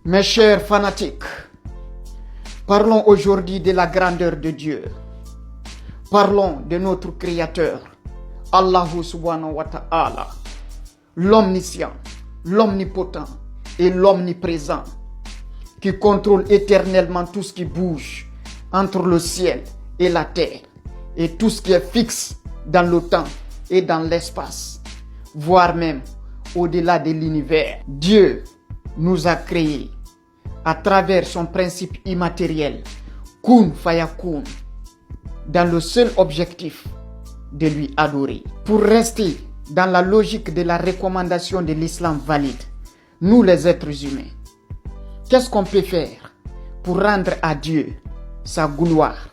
Mes chers fanatiques, parlons aujourd'hui de la grandeur de Dieu. Parlons de notre Créateur, Allahu subhanahu wa ta'ala, l'omniscient, l'omnipotent et l'omniprésent, qui contrôle éternellement tout ce qui bouge entre le ciel et la terre, et tout ce qui est fixe dans le temps et dans l'espace, voire même au-delà de l'univers. Dieu nous a créés à travers son principe immatériel, Kun Fayakun, dans le seul objectif de lui adorer. Pour rester dans la logique de la recommandation de l'islam valide, nous les êtres humains, qu'est-ce qu'on peut faire pour rendre à Dieu sa gloire?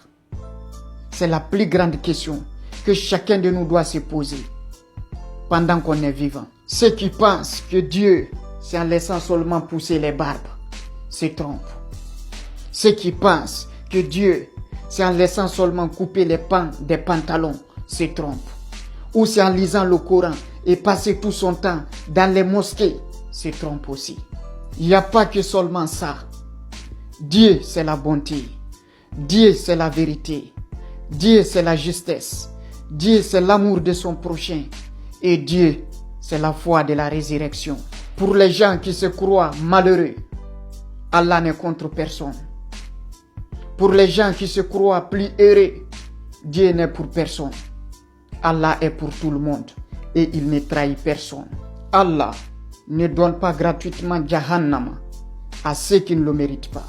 C'est la plus grande question que chacun de nous doit se poser pendant qu'on est vivant. Ceux qui pensent que Dieu, c'est en laissant seulement pousser les barbes, se trompent. Ceux qui pensent que Dieu, c'est en laissant seulement couper les pans des pantalons, se trompent. Ou c'est en lisant le Coran et passer tout son temps dans les mosquées, se trompent aussi. Il n'y a pas que seulement ça. Dieu, c'est la bonté. Dieu, c'est la vérité. Dieu, c'est la justesse. Dieu, c'est l'amour de son prochain. Et Dieu, c'est la foi de la résurrection. Pour les gens qui se croient malheureux, Allah n'est contre personne. Pour les gens qui se croient plus heureux, Dieu n'est pour personne. Allah est pour tout le monde et il ne trahit personne. Allah ne donne pas gratuitement Jahannam à ceux qui ne le méritent pas.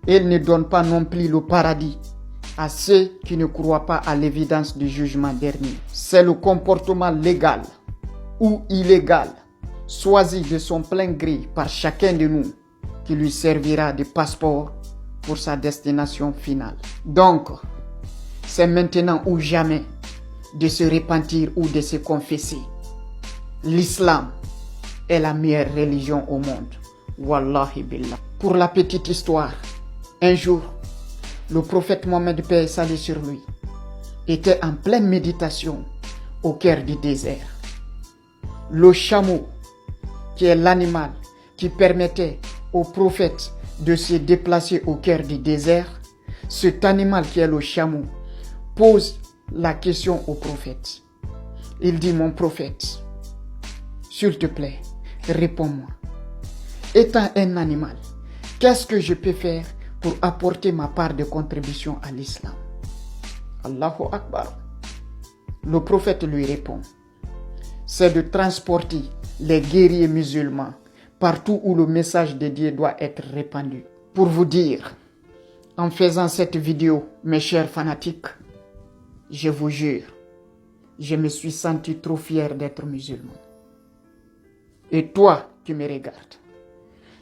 Il ne donne pas non plus le paradis à ceux qui ne croient pas à l'évidence du jugement dernier. C'est le comportement légal ou illégal, choisi de son plein gré par chacun de nous, qui lui servira de passeport pour sa destination finale. Donc, c'est maintenant ou jamais de se repentir ou de se confesser. L'islam est la meilleure religion au monde. Wallahi billah. Pour la petite histoire, un jour, le prophète Mohammed, paix et salut sur lui, était en pleine méditation au cœur du désert. Le chameau, qui est l'animal qui permettait au prophète de se déplacer au cœur du désert, cet animal qui est le chameau pose la question au prophète. Il dit: mon prophète, s'il te plaît, réponds-moi. Étant un animal, qu'est-ce que je peux faire pour apporter ma part de contribution à l'islam? Allahu Akbar. Le prophète lui répond: c'est de transporter les guerriers musulmans partout où le message de Dieu doit être répandu. Pour vous dire, en faisant cette vidéo, mes chers fanatiques, je vous jure, je me suis senti trop fier d'être musulman. Et toi qui me regardes,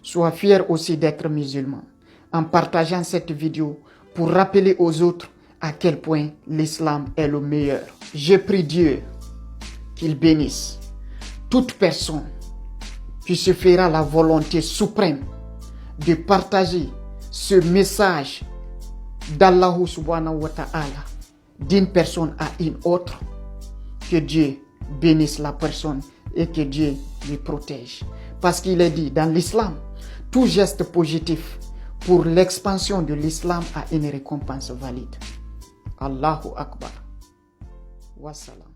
sois fier aussi d'être musulman en partageant cette vidéo pour rappeler aux autres à quel point l'islam est le meilleur. Je prie Dieu qu'il bénisse toute personne qui se fera la volonté suprême de partager ce message d'Allah subhanahu wa ta'ala d'une personne à une autre. Que Dieu bénisse la personne et que Dieu lui protège. Parce qu'il est dit dans l'islam, tout geste positif pour l'expansion de l'islam a une récompense valide. Allahu Akbar. Wassalam.